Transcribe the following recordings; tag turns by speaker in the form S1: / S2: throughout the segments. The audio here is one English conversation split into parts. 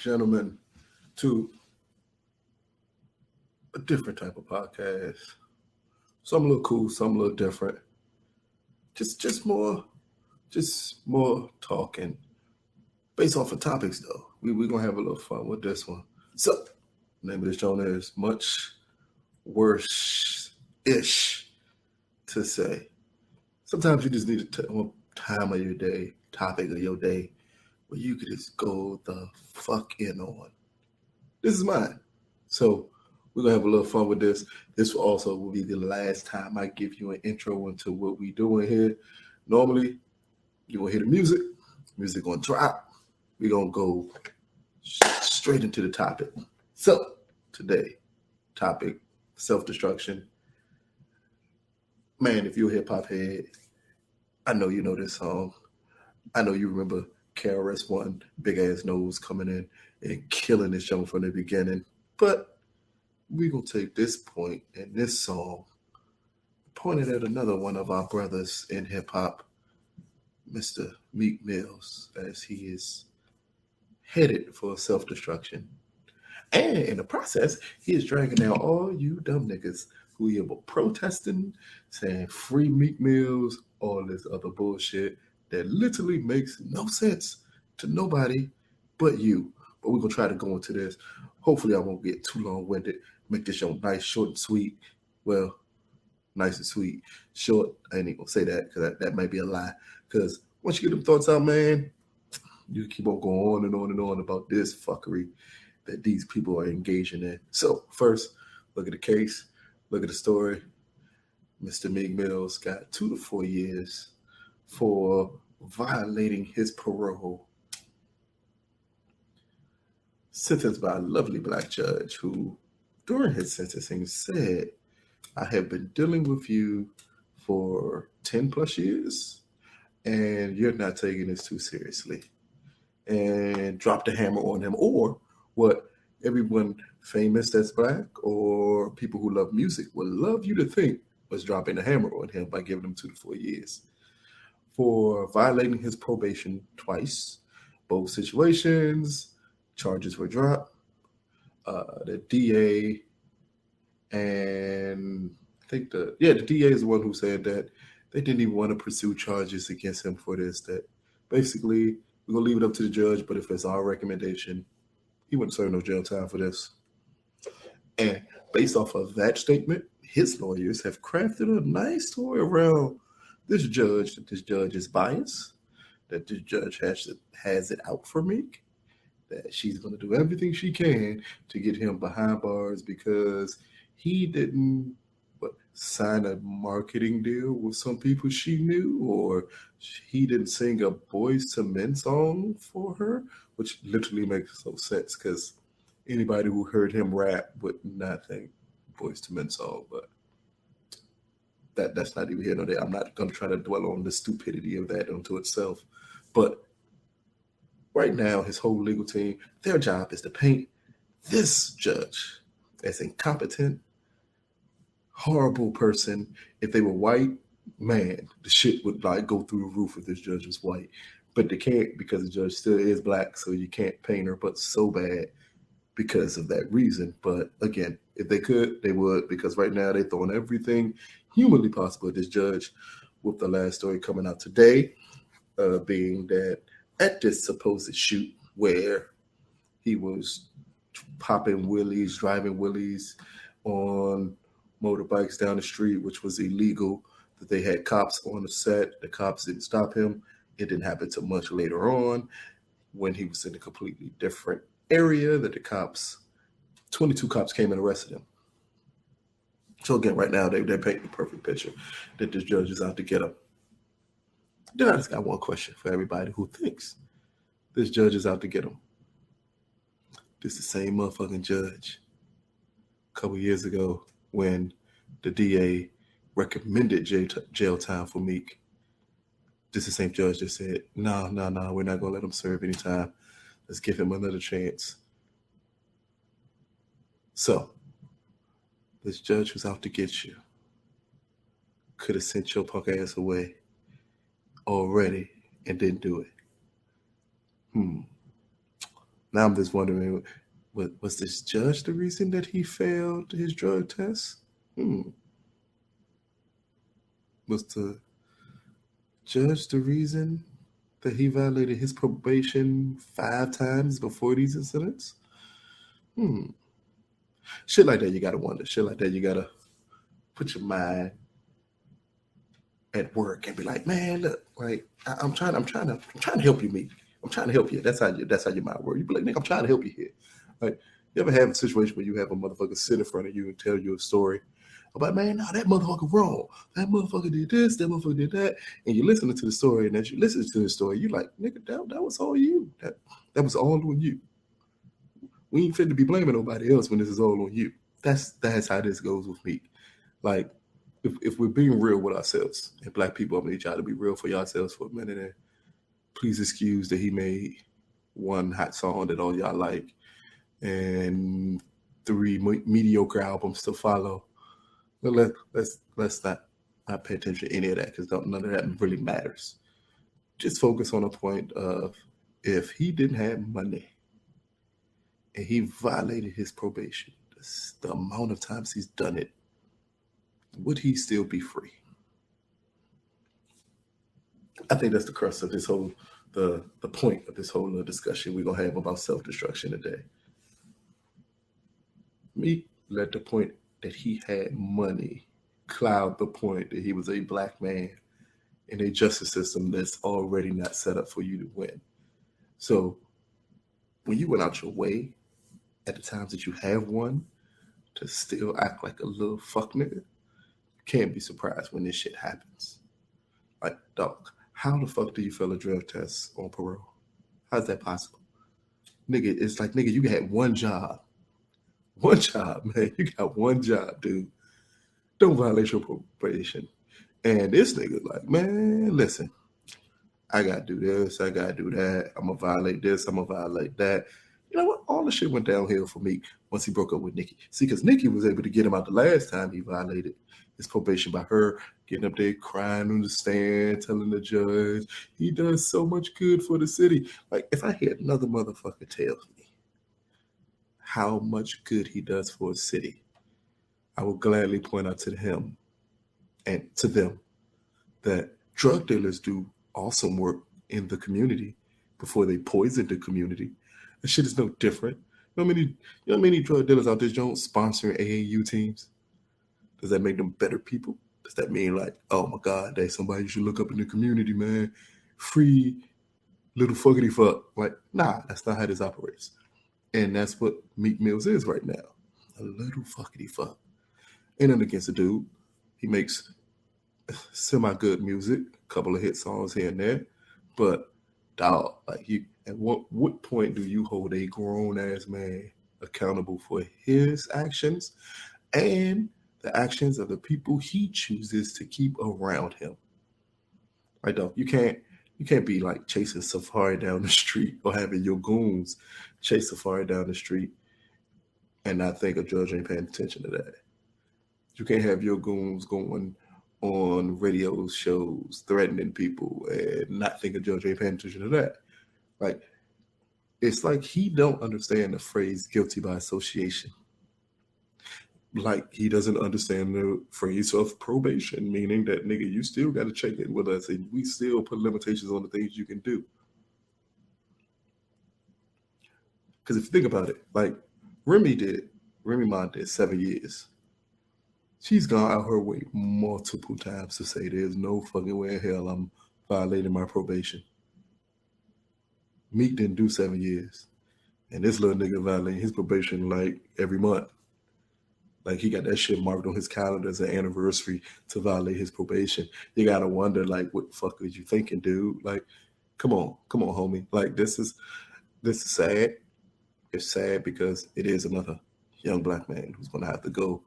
S1: gentlemen, to a different type of podcast. Some a little cool, some a little different. Just more talking. Based off of topics though. We're gonna have a little fun with this one. So, the name of this show is Much Worse-ish to say. Sometimes you just need a time of your day, topic of your day, where you could just go the fuck in on. This is mine. So we're going to have a little fun with this. This will be the last time I give you an intro into what we doing here. Normally, you're going to hear the music. Music going to drop. We're going to go straight into the topic. So today, topic, self-destruction. Man, if you're a hip-hop head, I know you know this song. I know you remember KRS-One, Big Ass Nose coming in and killing this show from the beginning. But we're going to take this point in this song, pointed at another one of our brothers in hip-hop, Mr. Meek Mills, as he is headed for self-destruction. And in the process, he is dragging down all you dumb niggas who were protesting, saying free Meek Mills, all this other bullshit that literally makes no sense to nobody but you. But we're going to try to go into this. Hopefully I won't get too long-winded. Make this show nice, short, and sweet. Well, nice and sweet. Short, I ain't even going to say that because that might be a lie. Because once you get them thoughts out, man, you keep on going on and on and on about this fuckery that these people are engaging in. So first, look at the case. Look at the story. Mr. Meek Mills got 2 to 4 years for violating his parole. Sentenced by a lovely black judge who, during his sentencing, said, I have been dealing with you for 10 plus years, and you're not taking this too seriously. And dropped the hammer on him, or what everyone famous that's black or people who love music would love you to think was dropping the hammer on him by giving him 2 to 4 years for violating his probation twice. Both situations, charges were dropped. The DA and I think the DA is the one who said that they didn't even want to pursue charges against him for this, that basically we're going to leave it up to the judge, but if it's our recommendation, he wouldn't serve no jail time for this. And based off of that statement, his lawyers have crafted a nice story around this judge, that this judge is biased, that this judge has it out for Meek, that she's going to do everything she can to get him behind bars because he didn't sign a marketing deal with some people she knew, or he didn't sing a Boys to Men song for her, which literally makes no sense because anybody who heard him rap would not think Boys to Men song, but that's not even here nor there. I'm not going to try to dwell on the stupidity of that unto itself. But right now, his whole legal team, their job is to paint this judge as incompetent, horrible person. If they were white, man, the shit would go through the roof if this judge was white. But they can't because the judge still is black, so you can't paint her but so bad because of that reason. But again, if they could, they would, because right now they're throwing everything humanly possible at this judge, with the last story coming out today being that at this supposed shoot where he was popping wheelies, driving wheelies on motorbikes down the street, which was illegal, that they had cops on the set. The cops didn't stop him. It didn't happen until much later on when he was in a completely different area that 22 cops came and arrested him. So again, right now, they're painting the perfect picture that this judge is out to get him. Then I just got one question for everybody who thinks this judge is out to get him. This is the same motherfucking judge a couple years ago when the DA recommended jail time for Meek. This is the same judge that said, no, we're not going to let him serve any time. Let's give him another chance. So, this judge who's out to get you could have sent your punk ass away already and didn't do it. Now I'm just wondering, was this judge the reason that he failed his drug test? Was the judge the reason that he violated his probation 5 times before these incidents? Shit like that, you gotta wonder. Shit like that, you gotta put your mind at work and be like, man, look, like I'm trying to help you, Meek. I'm trying to help you. That's how your mind works. You be like, Nick, I'm trying to help you here. Like, you ever have a situation where you have a motherfucker sit in front of you and tell you a story about, man, no, that motherfucker wrong. That motherfucker did this, that motherfucker did that. And you're listening to the story, and as you listen to the story, you're like, nigga, that was all you. That was all on you. We ain't fit to be blaming nobody else when this is all on you. That's how this goes with me. Like, if we're being real with ourselves, and black people, I'm gonna need y'all to be real for yourselves for a minute, and please excuse that he made one hot song that all y'all like and 3 mediocre albums to follow. But let's not pay attention to any of that, because none of that really matters. Just focus on a point of, if he didn't have money and he violated his probation, the amount of times he's done it, would he still be free? I think that's the crux of this whole, the point of this whole discussion we're gonna have about self-destruction today. Me let the point that he had money cloud the point that he was a black man in a justice system that's already not set up for you to win. So when you went out your way at the times that you have won to still act like a little fuck nigga, you can't be surprised when this shit happens. Like, dog, how the fuck do you fail a drug test on parole? How's that possible? Nigga, it's like, nigga, you had one job. One job, man. You got one job, dude. Don't violate your probation. And this nigga like, man, listen, I gotta do this, I gotta do that. I'm gonna violate this, I'm gonna violate that. You know what? All the shit went downhill for me once he broke up with Nikki. See, because Nikki was able to get him out the last time he violated his probation by her getting up there crying on the stand, telling the judge he does so much good for the city. Like, if I hear another motherfucker tell me how much good he does for a city, I will gladly point out to him and to them that drug dealers do awesome work in the community before they poison the community. That shit is no different. You know how many drug dealers out there don't sponsor AAU teams? Does that make them better people? Does that mean like, oh my God, there's somebody you should look up in the community, man? Free little fuckity fuck. Like, nah, that's not how this operates. And that's what Meek Mills is right now. A little fuckity fuck. Ain't nothing against the dude. He makes semi-good music, a couple of hit songs here and there. But dog, like, you, at what point do you hold a grown-ass man accountable for his actions and the actions of the people he chooses to keep around him? Like, dog, you can't be like chasing Safari down the street or having your goons chase Safari down the street and not think a judge ain't paying attention to that. You can't have your goons going on radio shows threatening people and not think a judge ain't paying attention to that. Like, it's like he don't understand the phrase guilty by association. Like, he doesn't understand the phrase of probation, meaning that, nigga, you still got to check in with us and we still put limitations on the things you can do. Because if you think about it, like Remy Ma did 7 years. She's gone out her way multiple times to say there's no fucking way in hell I'm violating my probation. Meek didn't do 7 years. And this little nigga violating his probation like every month. Like, he got that shit marked on his calendar as an anniversary to violate his probation. You gotta wonder, like, what the fuck are you thinking, dude? Like, come on, homie. Like, this is sad. It's sad because it is another young black man who's gonna have to go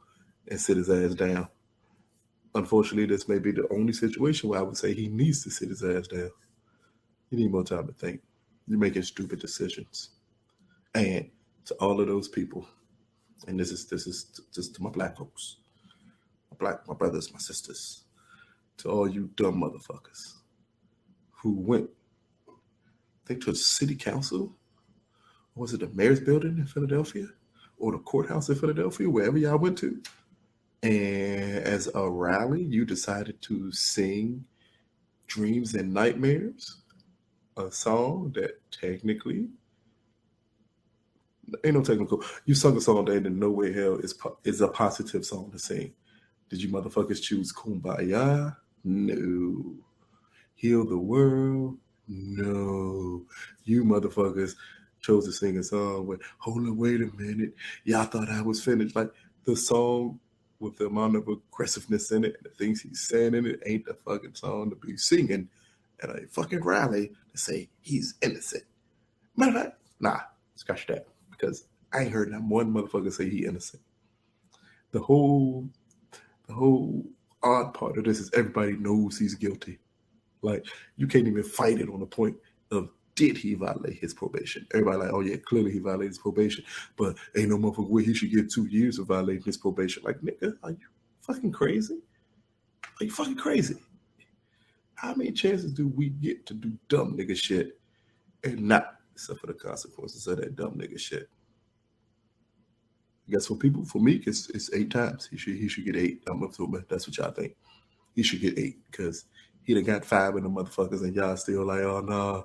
S1: and sit his ass down. Unfortunately, this may be the only situation where I would say he needs to sit his ass down. You need more time to think. You're making stupid decisions. And to all of those people, and this is just to my black folks, my brothers, my sisters, to all you dumb motherfuckers who went, I think, to the city council was it the mayor's building in Philadelphia or the courthouse in Philadelphia, wherever y'all went to. And as a rally, you decided to sing Dreams and Nightmares, a song that technically ain't no technical. You sung a song that in no way hell is a positive song to sing. Did you motherfuckers choose Kumbaya? No. Heal the world? No. You motherfuckers chose to sing a song with, hold on, wait a minute. Y'all thought I was finished. Like the song with the amount of aggressiveness in it and the things he's saying in it ain't the fucking song to be singing at a fucking rally to say he's innocent. Matter of fact, nah, scratch that. Because I ain't heard not one motherfucker say he innocent. The whole odd part of this is everybody knows he's guilty. Like, you can't even fight it on the point of did he violate his probation? Everybody like, oh yeah, clearly he violated his probation, but ain't no motherfucker way he should get 2 years of violating his probation. Like, nigga, are you fucking crazy? Are you fucking crazy? How many chances do we get to do dumb nigga shit and not suffer the consequences of that dumb nigga shit? I guess for Meek, it's 8 times. He should get 8. That's what y'all think. He should get 8 because he done got 5 of the motherfuckers and y'all still like, oh nah,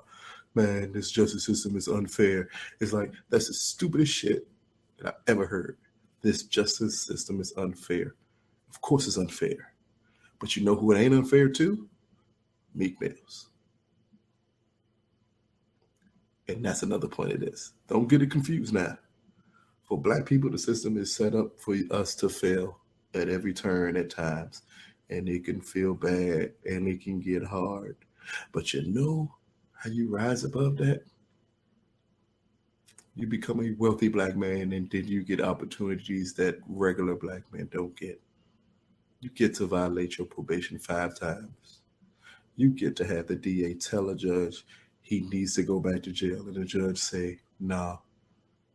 S1: man, this justice system is unfair. It's like, that's the stupidest shit that I've ever heard. This justice system is unfair. Of course it's unfair. But you know who it ain't unfair to? Meek Mills. And that's another point of this. Don't get it confused now. For black people, the system is set up for us to fail at every turn at times. And it can feel bad and it can get hard. But you know how you rise above that? You become a wealthy black man and then you get opportunities that regular black men don't get. You get to violate your probation 5 times. You get to have the DA tell a judge he needs to go back to jail and the judge say, nah,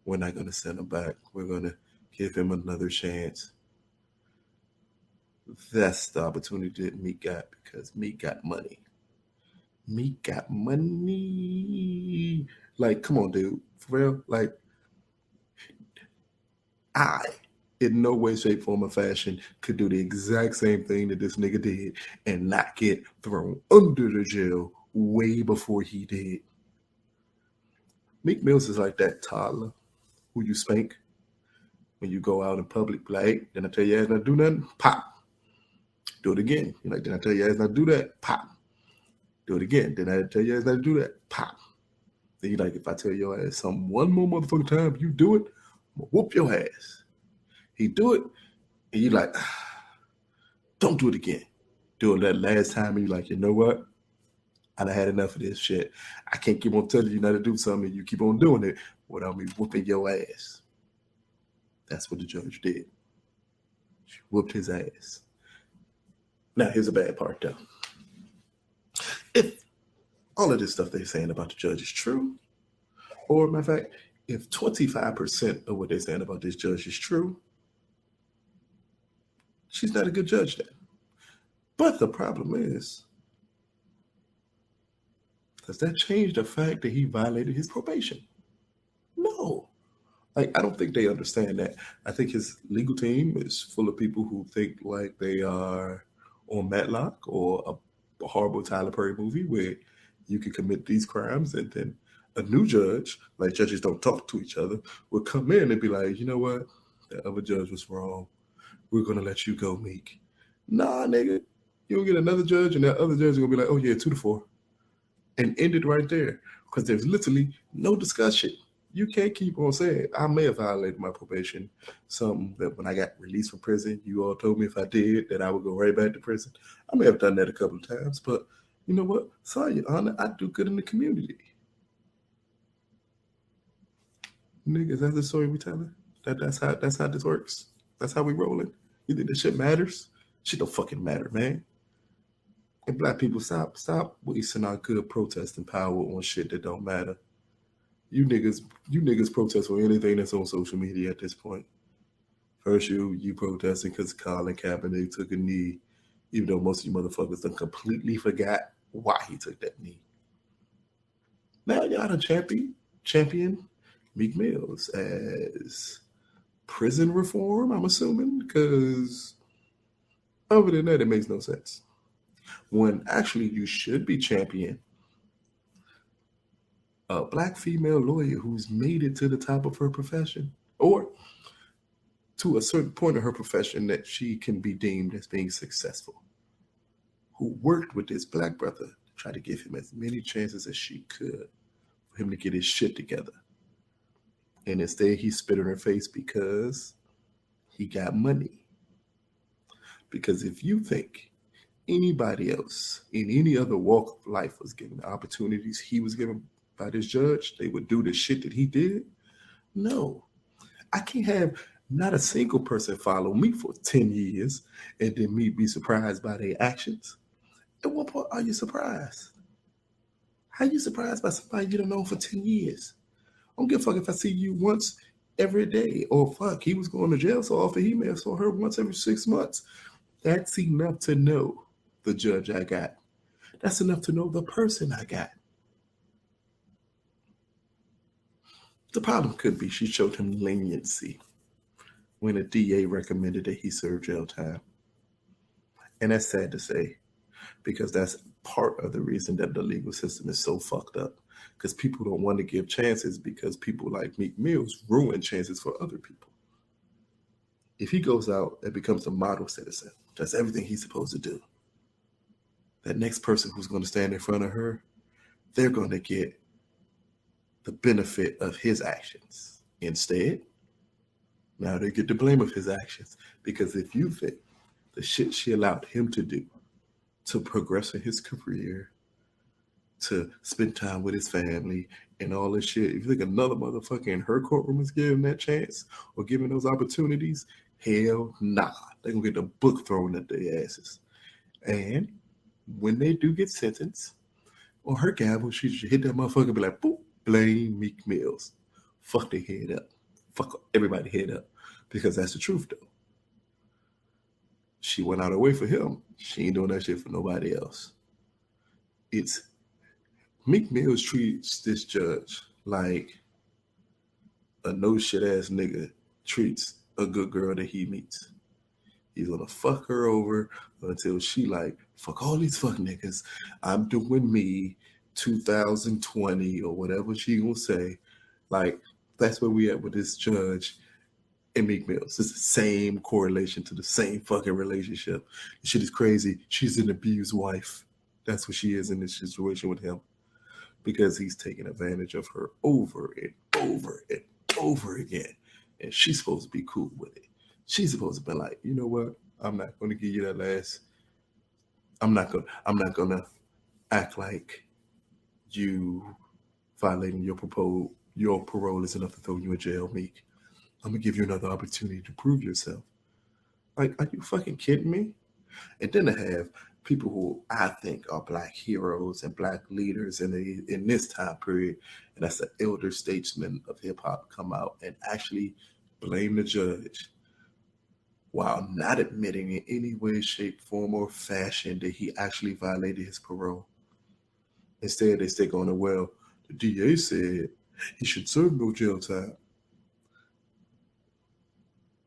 S1: we're not going to send him back. We're going to give him another chance. That's the opportunity that Meek got because Meek got money. Meek got money. Like, come on, dude. For real? Like, I, in no way, shape, form, or fashion, could do the exact same thing that this nigga did and not get thrown under the jail way before he did. Meek Mills is like that toddler who you spank when you go out in public. Like, hey, didn't I tell your ass not to do nothing? Pop. Do it again. You're like, didn't I tell your ass not to do that? Pop. Do it again. Didn't I tell your ass not to do that? Pop. Then you're like, if I tell your ass something one more motherfucking time, you do it, I'm gonna whoop your ass. He do it, and you like, don't do it again. Do it that last time, and you're like, you know what? I done had enough of this shit. I can't keep on telling you not to do something, and you keep on doing it without me whooping your ass. That's what the judge did. She whooped his ass. Now, here's a bad part, though. If all of this stuff they're saying about the judge is true, or matter of fact, if 25% of what they're saying about this judge is true, she's not a good judge then. But the problem is, does that change the fact that he violated his probation? No. Like, I don't think they understand that. I think his legal team is full of people who think like they are on Matlock or a horrible Tyler Perry movie where you can commit these crimes and then a new judge, like judges don't talk to each other, will come in and be like, you know what? That other judge was wrong. We're going to let you go, Meek. Nah, nigga. You'll get another judge and that other judge is going to be like, oh yeah, 2-4. And end it right there. Because there's literally no discussion. You can't keep on saying, I may have violated my probation. Something that when I got released from prison, you all told me if I did, that I would go right back to prison. I may have done that a couple of times, but you know what? Sorry, Your Honor, I do good in the community. Nigga, is that the story we telling? That's how this works. That's how we rolling. You think this shit matters? Shit don't fucking matter, man. And black people, stop wasting our good protesting power on shit that don't matter. You niggas protest for anything that's on social media at this point. First you protesting because Colin Kaepernick took a knee, even though most of you motherfuckers done completely forgot why he took that knee. Now y'all done champion Meek Mills as prison reform, I'm assuming, because other than that, it makes no sense. When actually you should be championing a black female lawyer who's made it to the top of her profession, or to a certain point of her profession that she can be deemed as being successful, who worked with this black brother to try to give him as many chances as she could for him to get his shit together. And instead, he spit in her face because he got money. Because if you think anybody else in any other walk of life was given the opportunities he was given by this judge, they would do the shit that he did. No, I can't have not a single person follow me for 10 years and then me be surprised by their actions. At what point are you surprised? How are you surprised by somebody you don't know for 10 years? I don't give a fuck if I see you once every day. Or fuck, he was going to jail so often he may have saw her once every 6 months. That's enough to know the judge I got. That's enough to know the person I got. The problem could be she showed him leniency when a DA recommended that he serve jail time. And that's sad to say, because that's part of the reason that the legal system is so fucked up. Because people don't want to give chances because people like Meek Mills ruin chances for other people. If he goes out and becomes a model citizen, does everything he's supposed to do, that next person who's going to stand in front of her, they're going to get the benefit of his actions. Instead, now they get the blame of his actions. Because if you think the shit she allowed him to do to progress in his career, to spend time with his family and all this shit, if you think another motherfucker in her courtroom is giving that chance or giving those opportunities, hell nah. They're going to get the book thrown at their asses. And when they do get sentenced, on her gavel, she should hit that motherfucker and be like, boop, blame Meek Mills. Fuck their head up. Fuck everybody head up. Because that's the truth, though. She went out of her way for him. She ain't doing that shit for nobody else. It's Meek Mills treats this judge like a no shit ass nigga treats a good girl that he meets. He's gonna fuck her over until she like, fuck all these fuck niggas. I'm doing me 2020 or whatever she gonna say. Like, that's where we at with this judge and Meek Mills. It's the same correlation to the same fucking relationship. Shit is crazy. She's an abused wife. That's what she is in this situation with him. Because he's taking advantage of her over and over and over again. And she's supposed to be cool with it. She's supposed to be like, you know what? I'm not going to give you that last. I'm not gonna act like you violating your parole is enough to throw you in jail, Meek. I'm gonna give you another opportunity to prove yourself. Like, are you fucking kidding me? And then to have people who I think are black heroes and black leaders in this time period, and that's the elder statesman of hip hop, come out and actually blame the judge while not admitting in any way, shape, form, or fashion that he actually violated his parole. Instead, they stick on the, well, the DA said he should serve no jail time.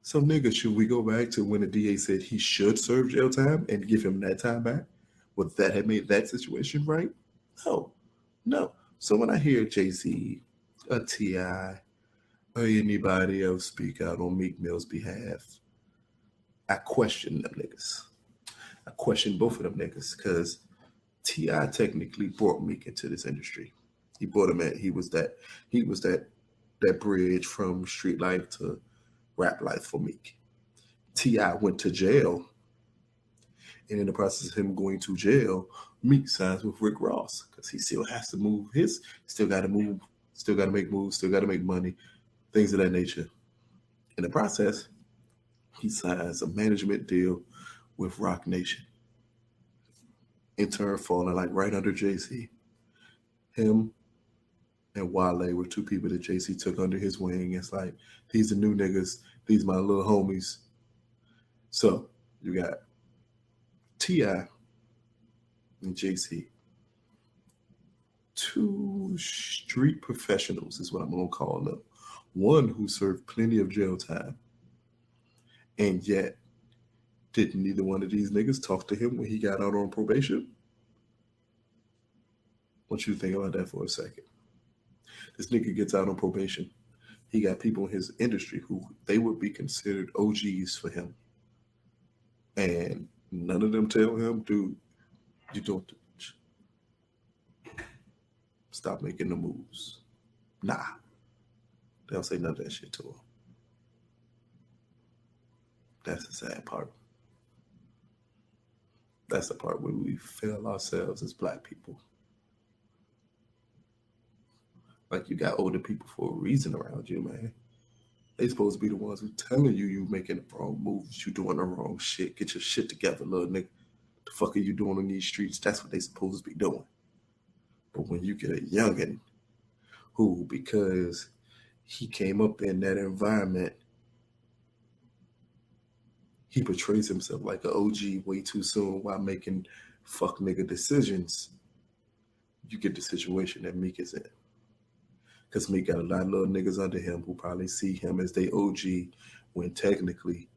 S1: So, nigga, should we go back to when the DA said he should serve jail time and give him that time back? Would that have made that situation right? No, no. So when I hear Jay-Z, a T.I., or anybody else speak out on Meek Mill's behalf, I question them niggas. I question both of them niggas because T.I. technically brought Meek into this industry. He brought him at, he was that bridge from street life to rap life for Meek. T.I. went to jail, and in the process of him going to jail, Meek signs with Rick Ross because he still has to move still got to move, still got to make moves, still got to make money, things of that nature. In the process, he signs a management deal with Rock Nation. In turn, falling like right under Jay-Z. Him and Wale were two people that Jay-Z took under his wing. It's like, these are new niggas, these my little homies. So you got T.I. and Jay-Z. Two street professionals is what I'm gonna call them. one who served plenty of jail time. And yet, didn't neither one of these niggas talk to him when he got out on probation? I want you to think about that for a second. This nigga gets out on probation. He got people in his industry who they would be considered OGs for him. And none of them tell him, dude, you don't do much. Stop making the moves. Nah. They don't say none of that shit to him. That's the sad part. That's the part where we fail ourselves as black people. Like, you got older people for a reason around you, man. They supposed to be the ones who telling you making the wrong moves, you doing the wrong shit. Get your shit together, little nigga. The fuck are you doing on these streets? That's what they supposed to be doing. But when you get a youngin' who, because he came up in that environment, he portrays himself like an OG way too soon while making fuck nigga decisions, you get the situation that Meek is in. Because Meek got a lot of little niggas under him who probably see him as they OG when technically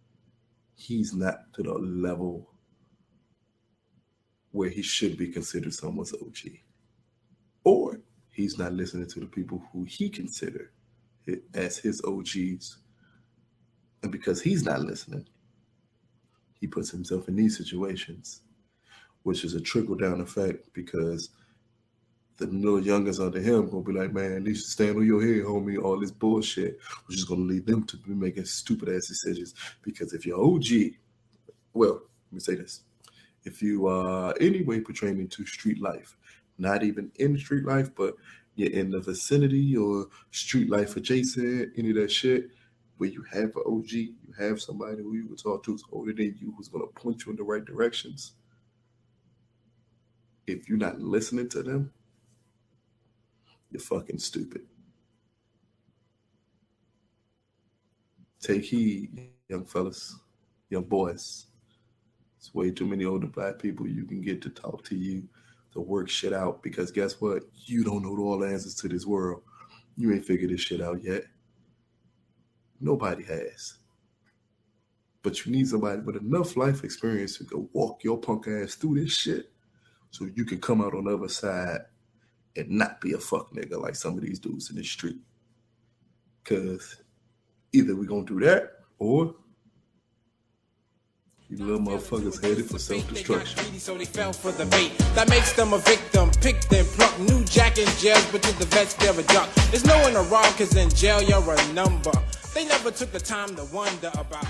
S1: he's not to the level where he should be considered someone's OG. Or he's not listening to the people who he considered as his OGs. And because he's not listening, he puts himself in these situations, which is a trickle-down effect because the little youngers under him gonna be like, man, at least stand on your head, homie, all this bullshit, which is gonna lead them to be making stupid ass decisions. Because if you're OG, well, let me say this. If you are anyway portraying into street life, not even in street life, but you're in the vicinity or street life adjacent, any of that shit, where you have an OG, you have somebody who you can talk to who's older than you, who's gonna point you in the right directions. If you're not listening to them, you're fucking stupid. Take heed, young fellas, young boys. There's way too many older black people you can get to talk to you, to work shit out, because guess what? You don't know all the answers to this world. You ain't figured this shit out yet. Nobody has. But you need somebody with enough life experience to go walk your punk ass through this shit so you can come out on the other side and not be a fuck nigga like some of these dudes in the street. Because either we're going to do that or you little motherfuckers headed for self-destruction.
S2: So they fell for the bait. That makes them a victim. Picked and plucked. New jack in jail, but to the vets they're a duck. There's no one to rob, cause in jail you're a number. They never took the time to wonder about